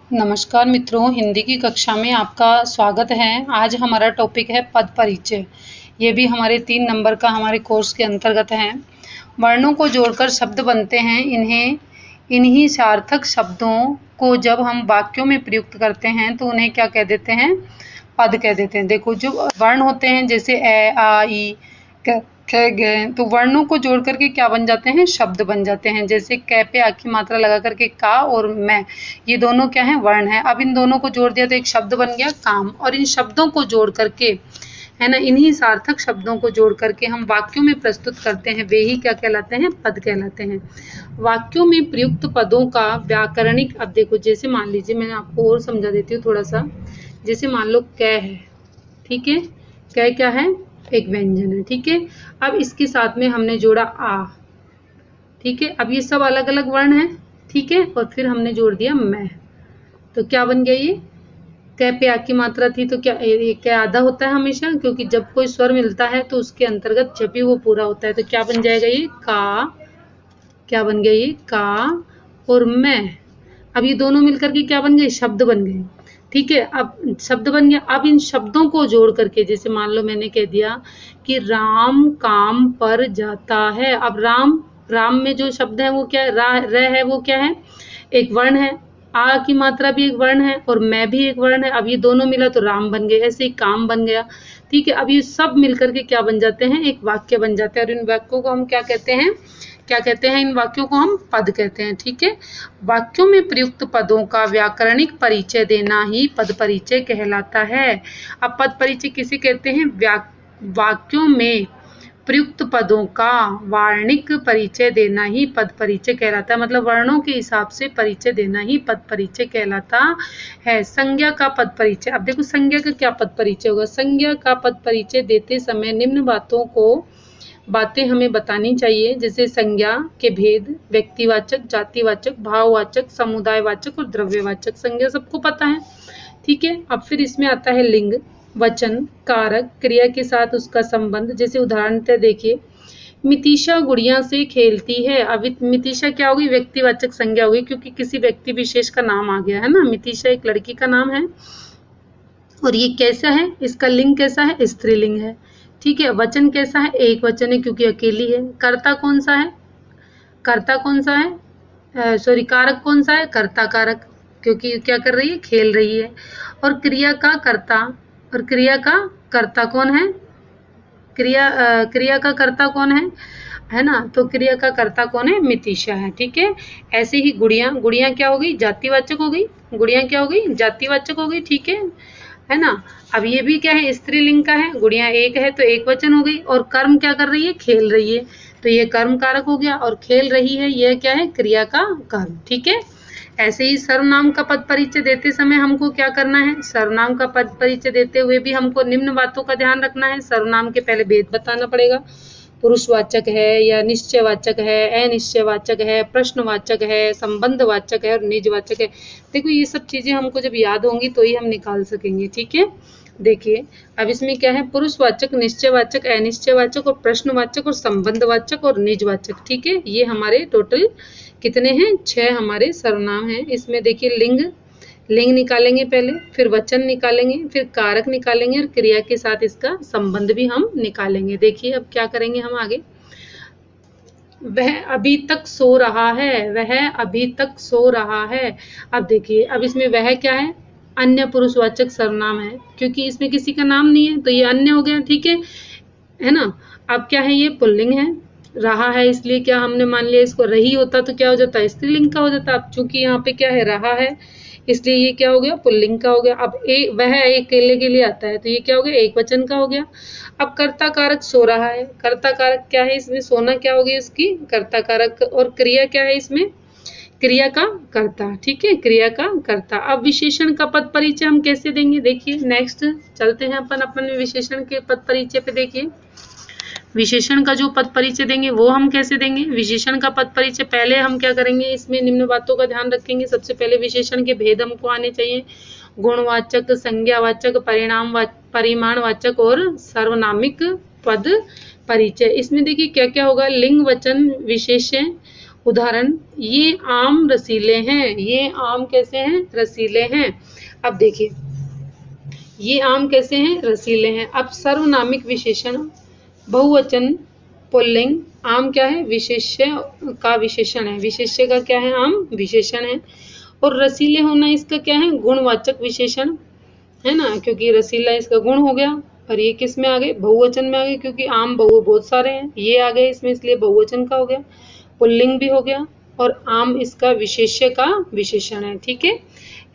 नमस्कार मित्रों, हिंदी की कक्षा में आपका स्वागत है। आज हमारा टॉपिक है पद परिचय। ये भी हमारे 3 नंबर का हमारे कोर्स के अंतर्गत है। वर्णों को जोड़कर शब्द बनते हैं। इन्हीं सार्थक शब्दों को जब हम वाक्यों में प्रयुक्त करते हैं तो उन्हें क्या कह देते हैं? पद कह देते हैं। देखो, जो वर्ण होते हैं जैसे ए, आ, ई, ख, ग, तो वर्णों को जोड़ करके क्या बन जाते हैं? शब्द बन जाते हैं। जैसे कै पे आ की मात्रा लगा करके का और मैं, ये दोनों क्या है? वर्ण है। अब इन दोनों को जोड़ दिया तो एक शब्द बन गया काम। और इन शब्दों को जोड़ करके, है ना, इन्हीं सार्थक शब्दों को जोड़ करके हम वाक्यों में प्रस्तुत करते हैं, वे ही क्या कहलाते हैं? पद कहलाते हैं। वाक्यों में प्रयुक्त पदों का व्याकरणिक, अब देखो, जैसे मान लीजिए, मैं आपको और समझा देती हूँ थोड़ा सा। जैसे मान लो कै है, ठीक है, कै क्या है? एक व्यंजन है, ठीक है। अब इसके साथ में हमने जोड़ा आ, ठीक है। अब ये सब अलग अलग वर्ण है, ठीक है, और फिर हमने जोड़ दिया मैं, तो क्या बन गया? ये कै पे आ की मात्रा थी तो क्या ये क्या आधा होता है हमेशा, क्योंकि जब कोई स्वर मिलता है तो उसके अंतर्गत जब भी वो पूरा होता है तो क्या बन जाएगा? ये का, क्या बन गया? ये का और मैं। अब ये दोनों मिलकर के क्या बन गए? शब्द बन गए, ठीक है। अब शब्द बन गया। अब इन शब्दों को जोड़ करके, जैसे मान लो मैंने कह दिया कि राम काम पर जाता है। अब राम, राम में जो शब्द है वो क्या है? र है, वो क्या है? एक वर्ण है। आ की मात्रा भी एक वर्ण है और मैं भी एक वर्ण है। अब ये दोनों मिला तो राम बन गए, ऐसे ही काम बन गया, ठीक है। अब ये सब मिलकर के क्या बन जाते हैं? एक वाक्य बन जाते हैं। और इन वाक्यों को हम क्या कहते हैं? क्या कहते हैं? इन वाक्यों को हम पद कहते हैं, ठीक है। वाक्यों में प्रयुक्त पदों का व्याकरणिक परिचय देना ही पद परिचय कहलाता है। अब पद परिचय किसे कहते हैं? वाक्यों में प्रयुक्त पदों का वार्णिक परिचय देना ही पद परिचय कहलाता है। मतलब वर्णों के हिसाब से परिचय देना ही पद परिचय कहलाता है। संज्ञा का पद परिचय, अब देखो संज्ञा का क्या पद परिचय होगा? संज्ञा का पद परिचय देते समय निम्न बातें हमें बतानी चाहिए। जैसे संज्ञा के भेद, व्यक्तिवाचक, जातिवाचक, भाववाचक, समुदायवाचक और द्रव्यवाचक। संज्ञा सबको पता है, ठीक है। अब फिर इसमें आता है लिंग, वचन, कारक, क्रिया के साथ उसका संबंध। जैसे उदाहरण देखिए, मितिशा गुड़िया से खेलती है। अब मितिशा क्या होगी? व्यक्तिवाचक संज्ञा होगी, क्योंकि किसी व्यक्ति विशेष का नाम आ गया है ना। मितिशा एक लड़की का नाम है। और ये कैसा है? इसका लिंग कैसा है? स्त्रीलिंग है, ठीक है। वचन कैसा है? एक वचन है, क्योंकि अकेली है। कर्ता कौन सा है? कर्ता कौन सा है? सॉरी, कारक कौन सा है? कर्ता कारक, क्योंकि क्या कर रही है? खेल रही है। और क्रिया का कर्ता, और क्रिया का कर्ता कौन है? क्रिया का कर्ता कौन है ना? तो क्रिया का कर्ता कौन है? मितिशा है, ठीक है। ऐसे ही गुड़िया, गुड़िया क्या हो गई? जातिवाचक हो गई। गुड़िया क्या हो गई? जातिवाचक हो गई, ठीक है ना। अब ये भी क्या है? स्त्रीलिंग का है। गुड़िया एक है तो एक वचन हो गई। और कर्म क्या कर रही है? खेल रही है, तो ये कर्म कारक हो गया। और खेल रही है, यह क्या है? क्रिया का कर्म, ठीक है। ऐसे ही सर्वनाम का पद परिचय देते समय हमको क्या करना है? सर्वनाम का पद परिचय देते हुए भी हमको निम्न बातों का ध्यान रखना है। सर्वनाम के पहले भेद बताना पड़ेगा। पुरुषवाचक है या निश्चयवाचक है, अनिश्चयवाचक है, प्रश्नवाचक है, संबंधवाचक है और निजवाचक है। देखो, ये सब चीजें हमको जब याद होंगी तो ही हम निकाल सकेंगे, ठीक है। देखिए, अब इसमें क्या है? पुरुषवाचक, निश्चयवाचक, अनिश्चयवाचक और प्रश्नवाचक और संबंधवाचक और निजवाचक, ठीक है। ये हमारे टोटल कितने हैं? 6 हमारे सर्वनाम हैं। इसमें देखिए, लिंग निकालेंगे पहले, फिर वचन निकालेंगे, फिर कारक निकालेंगे और क्रिया के साथ इसका संबंध भी हम निकालेंगे। देखिए, अब क्या करेंगे हम आगे। वह अभी तक सो रहा है, वह अभी तक सो रहा है। अब देखिए, अब इसमें वह क्या है? अन्य पुरुषवाचक सर्वनाम है, क्योंकि इसमें किसी का नाम नहीं है तो ये अन्य हो गया, ठीक है ना। अब क्या है? ये पुल्लिंग है। रहा है, इसलिए क्या हमने मान लिया इसको रही होता तो क्या हो जाता? स्त्रीलिंग का हो जाता। अब चूंकि यहाँ पे क्या है? रहा है, इसलिए ये क्या हो गया? पुल्लिंग का हो गया। अब वह एक केले के लिए आता है तो ये क्या हो गया? एक वचन का हो गया। अब कर्ता कारक सो रहा है। कर्ता कारक क्या है? इसमें सोना क्या होगी? इसकी कर्ता कारक। और क्रिया क्या है इसमें? क्रिया का कर्ता, ठीक है, क्रिया का कर्ता। अब विशेषण का पद परिचय हम कैसे देंगे? देखिए, नेक्स्ट चलते हैं अपन विशेषण के पद परिचय पे। देखिए, विशेषण का जो पद परिचय देंगे वो हम कैसे देंगे? विशेषण का पद परिचय पहले हम क्या करेंगे? इसमें निम्न बातों का ध्यान रखेंगे। सबसे पहले विशेषण के भेद हमको आने चाहिए। गुणवाचक, संज्ञावाचक, परिमाणवाचक और सर्वनामिक पद परिचय। इसमें देखिए क्या क्या होगा? लिंग, वचन, विशेषण उदाहरण, ये आम रसीले हैं, ये आम कैसे हैं, रसीले हैं। अब देखिए, ये आम कैसे हैं, रसीले हैं। अब सर्वनामिक विशेषण, बहुवचन, पुल्लिंग, आम क्या है, विशेष्य का विशेषण है, विशेष्य का क्या है, आम विशेषण है। और रसीले होना इसका क्या है, गुणवाचक विशेषण है ना, क्योंकि रसीला इसका गुण हो गया। और ये किस में आ गए, बहुवचन में आ गए, क्योंकि आम बहु बहुत सारे हैं, ये आ गए इसमें, इसलिए बहुवचन का हो गया, पुल्लिंग भी हो गया। और आम इसका विशेष्य का विशेषण है। ठीक है,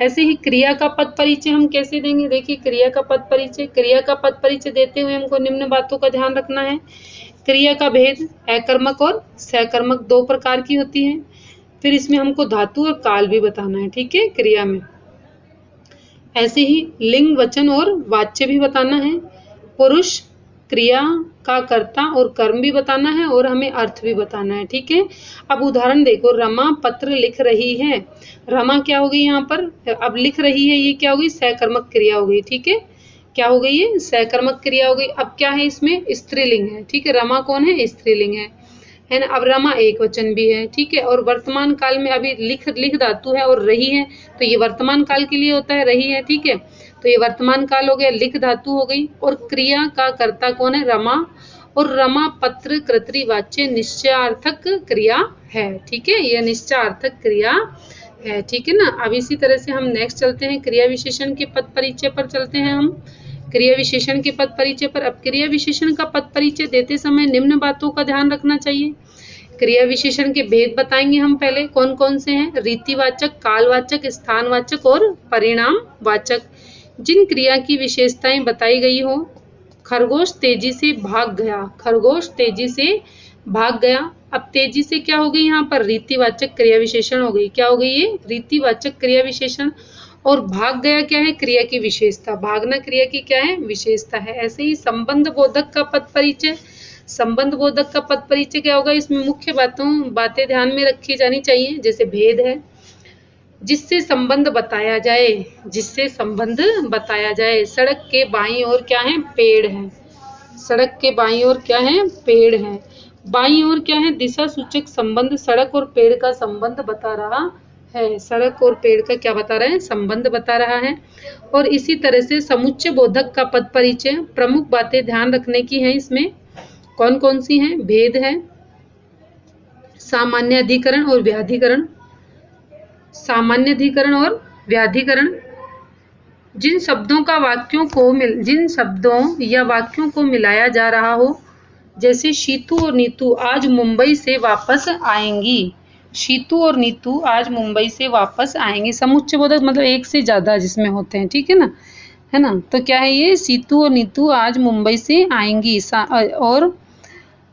ऐसे ही क्रिया का पद परिचय हम कैसे देंगे, देखिए क्रिया का पद परिचय, क्रिया का पद परिचय देते हुए हमको निम्न बातों का ध्यान रखना है। क्रिया का भेद, अकर्मक और सकर्मक दो प्रकार की होती है। फिर इसमें हमको धातु और काल भी बताना है। ठीक है, क्रिया में ऐसे ही लिंग, वचन और वाच्य भी बताना है। पुरुष, क्रिया का कर्ता और कर्म भी बताना है, और हमें अर्थ भी बताना है। ठीक है, अब उदाहरण देखो, रमा पत्र लिख रही है। रमा क्या हो गई यहाँ पर, अब लिख रही है, ये क्या हो गई, सकर्मक क्रिया हो गई। ठीक है, क्या हो गई, ये सकर्मक क्रिया हो गई। अब क्या है इसमें, स्त्रीलिंग है। ठीक है, रमा कौन है, स्त्रीलिंग है ना। अब रमा एक वचन भी है। ठीक है, और वर्तमान काल में अभी लिख धातु है और रही है, तो ये वर्तमान काल के लिए होता है, रही है। ठीक है, तो ये वर्तमान काल हो गया, लिख धातु हो गई। और क्रिया का कर्ता कौन है, रमा। और रमा पत्र कर्तृवाच्य निश्चयार्थक क्रिया है। ठीक है, यह निश्चयार्थक क्रिया है। ठीक है ना। अब इसी तरह से हम नेक्स्ट चलते हैं, क्रिया विशेषण के पद परिचय पर चलते हैं हम। क्रिया विशेषण के पद परिचय पर, अब क्रिया विशेषण का पद परिचय देते समय निम्न बातों का ध्यान रखना चाहिए। क्रिया विशेषण के भेद बताएंगे हम पहले, कौन कौन से हैं, रीतिवाचक, कालवाचक, स्थानवाचक और परिणामवाचक। जिन क्रिया की विशेषताएं बताई गई हो, खरगोश तेजी से भाग गया, खरगोश तेजी से भाग गया। अब तेजी से क्या हो गई, यहाँ पर रीतिवाचक क्रिया विशेषण हो गई, क्या हो गई, ये रीतिवाचक क्रिया विशेषण। और भाग गया क्या है, क्रिया की विशेषता, भागना क्रिया की क्या है, विशेषता है। ऐसे ही संबंध बोधक का पद परिचय, संबंध बोधक का पद परिचय क्या होगा, इसमें मुख्य बातें ध्यान में रखी जानी चाहिए। जैसे भेद है, जिससे संबंध बताया जाए, जिससे संबंध बताया जाए। सड़क के बाईं ओर क्या है, पेड़ है, सड़क के बाईं ओर क्या है, पेड़ है। बाईं ओर क्या है, दिशा सूचक संबंध सड़क और पेड़ का संबंध बता रहा है, सड़क और पेड़ का क्या बता रहा है, संबंध बता रहा है। और इसी तरह से समुच्चय बोधक का पद परिचय, प्रमुख बातें ध्यान रखने की है इसमें, कौन कौन सी हैं, भेद है, सामान्य अधिकरण और व्याधिकरण, सामान्य अधिकरण और व्याधिकरण। जिन शब्दों या वाक्यों को मिलाया जा रहा हो, जैसे शीतू और नीतू आज मुंबई से वापस आएंगी, शीतू और नीतू आज मुंबई से वापस आएंगी। समुच्चय बोधक मतलब एक से ज्यादा जिसमें होते हैं, ठीक है ना, है ना। तो क्या है ये, शीतू और नीतू आज मुंबई से आएंगी। और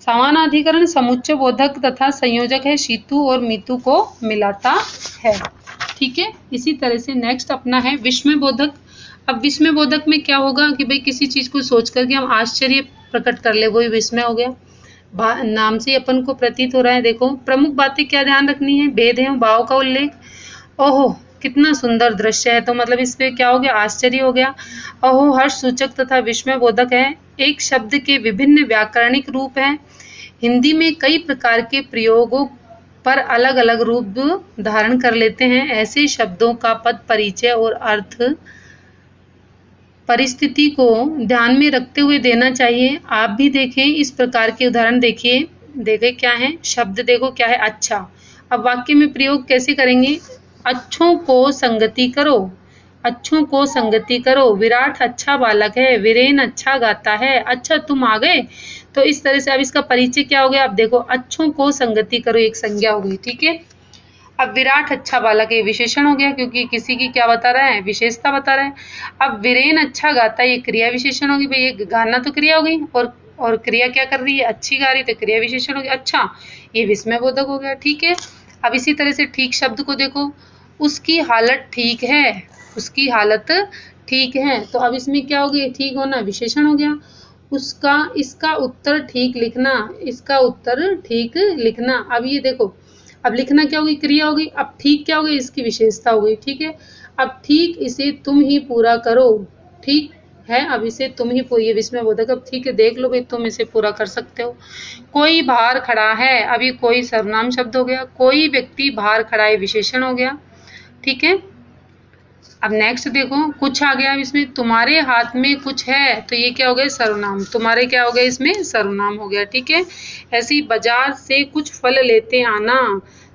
समानाधिकरण समुच्चय बोधक तथा संयोजक है, शीतू और मीतू को मिलाता है। ठीक है, इसी तरह से नेक्स्ट अपना है विस्मय बोधक। अब विस्मय बोधक में क्या होगा कि भाई किसी चीज को सोच करके हम आश्चर्य प्रकट कर ले, वही विस्मय हो गया। नाम से अपन को प्रतीत हो रहा है। देखो प्रमुख बातें क्या ध्यान रखनी है, भेद है, भाव का उल्लेख, ओहो कितना सुंदर दृश्य है, तो मतलब इस पे क्या हो गया, आश्चर्य हो गया। ओहो हर्ष सूचक तथा विस्मय बोधक है। एक शब्द के विभिन्न व्याकरणिक रूप हैं। हिंदी में कई प्रकार के प्रयोगों पर अलग अलग रूप धारण कर लेते हैं। ऐसे शब्दों का पद परिचय और अर्थ परिस्थिति को ध्यान में रखते हुए देना चाहिए। आप भी देखें, इस प्रकार के उदाहरण देखिए, देखें क्या है, शब्द देखो क्या है, अच्छा। अब वाक्य में प्रयोग कैसे करेंगे, अच्छों को संगति करो, अच्छों को संगति करो, विराट अच्छा बालक है, वीरेन अच्छा गाता है, अच्छा तुम आ गए। तो इस तरह से अब इसका परिचय क्या हो गया, अब देखो अच्छों को संगति करो एक संज्ञा हो गई, ठीक है। अब विराट अच्छा बालक ये विशेषण हो गया, क्योंकि किसी की क्या बता रहा है, विशेषता बता रहा है। अब वीरेन अच्छा गाता है, ये क्रिया विशेषण होगी, भाई ये गाना तो क्रिया हो गई, और क्रिया क्या कर रही है, अच्छी गा रही, तो क्रिया विशेषण हो गया। अच्छा, ये विस्मय बोधक हो गया, ठीक है। अब इसी तरह से ठीक शब्द को देखो, उसकी हालत ठीक है, उसकी हालत ठीक है, तो अब इसमें क्या हो गया, ठीक होना विशेषण हो गया। उसका, इसका उत्तर ठीक लिखना, इसका उत्तर ठीक लिखना। अब ये देखो, अब लिखना क्या होगी, क्रिया होगी। अब ठीक क्या होगी, इसकी विशेषता हो गई, ठीक है। अब ठीक इसे तुम ही पूरा करो, ठीक है। अब इसे तुम ही ये विस्मयबोधक, अब ठीक है देख लो भाई, तुम इसे पूरा कर सकते हो। कोई बाहर खड़ा है, अभी कोई सर्वनाम शब्द हो गया, कोई व्यक्ति बाहर खड़ा है विशेषण हो गया, ठीक है। अब नेक्स्ट देखो, कुछ आ गया अब इसमें, तुम्हारे हाथ में कुछ है, तो ये क्या हो गया सर्वनाम, तुम्हारे क्या हो गया इसमें सर्वनाम हो गया, ठीक है। ऐसे ही बाजार से कुछ फल लेते आना,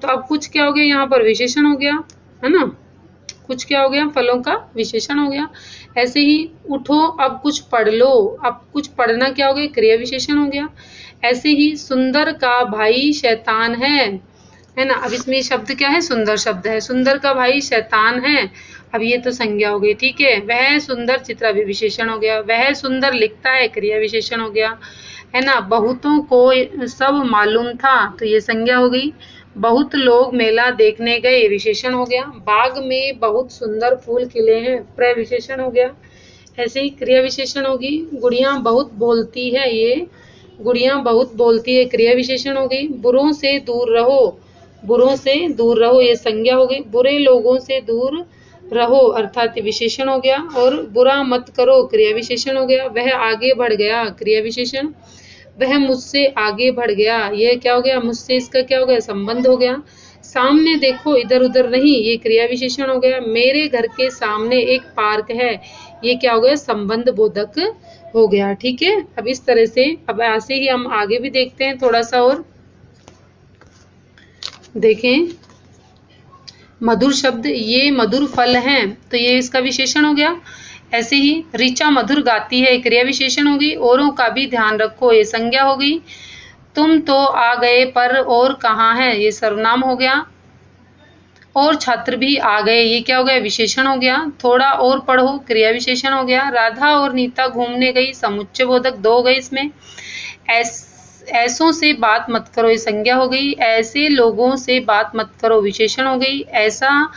तो अब कुछ क्या हो गया यहाँ पर विशेषण हो गया, है ना, कुछ क्या हो गया फलों का विशेषण हो गया। ऐसे ही उठो अब कुछ पढ़ लो, अब कुछ पढ़ना क्या हो गया क्रिया विशेषण हो गया। ऐसे ही सुंदर का भाई शैतान है ना। अब इसमें शब्द क्या है, सुंदर शब्द है, सुंदर का भाई शैतान है, अब ये तो संज्ञा हो गई, ठीक है। वह सुंदर चित्र भी विशेषण हो गया, वह सुंदर लिखता है क्रिया विशेषण हो गया, है ना। बहुतों को सब मालूम था, तो ये संज्ञा हो गई। बहुत लोग मेला देखने गए विशेषण हो गया। बाग में बहुत सुंदर फूल खिले हैं प्रविशेषण हो गया। ऐसे ही क्रिया विशेषण होगी। गुड़िया बहुत बोलती है, ये गुड़िया बहुत बोलती है क्रिया विशेषण हो गई। बुरों से दूर रहो, बुरों से दूर रहो ये संज्ञा हो गई। बुरे लोगों से दूर रहो अर्थात विशेषण हो गया। और बुरा मत करो क्रिया विशेषण हो गया। वह आगे बढ़ गया क्रिया विशेषण। वह मुझसे आगे बढ़ गया, यह क्या हो गया मुझसे इसका क्या हो गया संबंध हो गया। सामने देखो इधर उधर नहीं, ये क्रिया विशेषण हो गया। मेरे घर के सामने एक पार्क है, ये क्या हो गया संबंध बोधक हो गया, ठीक है। अब इस तरह से अब ऐसे ही हम आगे भी देखते हैं थोड़ा सा और देखें। मधुर शब्द, ये मधुर फल हैं, तो ये इसका विशेषण हो गया। ऐसे ही ऋचा मधुर गाती है क्रिया विशेषण हो गई। औरों का भी ध्यान रखो ये संज्ञा हो गई। तुम तो आ गए पर और कहाँ है, ये सर्वनाम हो गया। और छात्र भी आ गए, ये क्या हो गया विशेषण हो गया। थोड़ा और पढ़ो क्रिया विशेषण हो गया। राधा और नीता घूमने गई समुच्चय बोधक दो गए इसमें। ऐसों से बात मत करो ये संज्ञा हो गई। ऐसे लोगों से बात मत करो विशेषण हो गई। ऐसा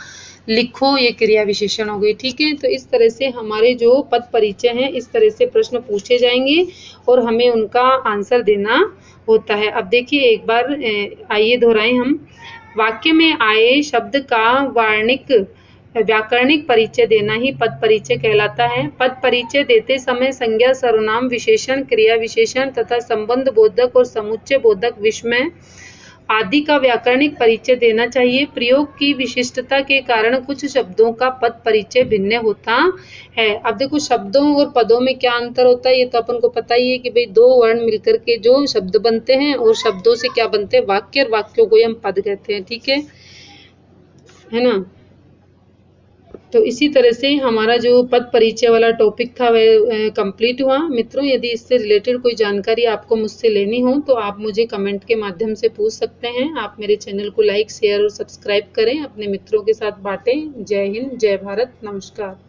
लिखो ये क्रिया विशेषण हो गई, ठीक है। तो इस तरह से हमारे जो पद परिचय हैं इस तरह से प्रश्न पूछे जाएंगे और हमें उनका आंसर देना होता है। अब देखिए एक बार आइए दोहराएं हम। वाक्य में आए शब्द का वार्णिक व्याकरणिक परिचय देना ही पद परिचय कहलाता है। पद परिचय देते समय संज्ञा सर्वनाम विशेषण क्रिया विशेषण तथा संबंध बोधक और समुच्चय बोधक विस्मय आदि का व्याकरणिक परिचय देना चाहिए। प्रयोग की विशिष्टता के कारण कुछ शब्दों का पद परिचय भिन्न होता है। अब देखो शब्दों और पदों में क्या अंतर होता है, ये तो अपन को पता ही है कि भाई दो वर्ण मिलकर के जो शब्द बनते हैं और शब्दों से क्या बनते हैं वाक्य, और वाक्यों को हम पद कहते हैं, ठीक है ना। तो इसी तरह से हमारा जो पद परिचय वाला टॉपिक था वह कंप्लीट हुआ। मित्रों यदि इससे रिलेटेड कोई जानकारी आपको मुझसे लेनी हो तो आप मुझे कमेंट के माध्यम से पूछ सकते हैं। आप मेरे चैनल को लाइक शेयर और सब्सक्राइब करें, अपने मित्रों के साथ बांटें। जय हिंद, जय भारत, नमस्कार।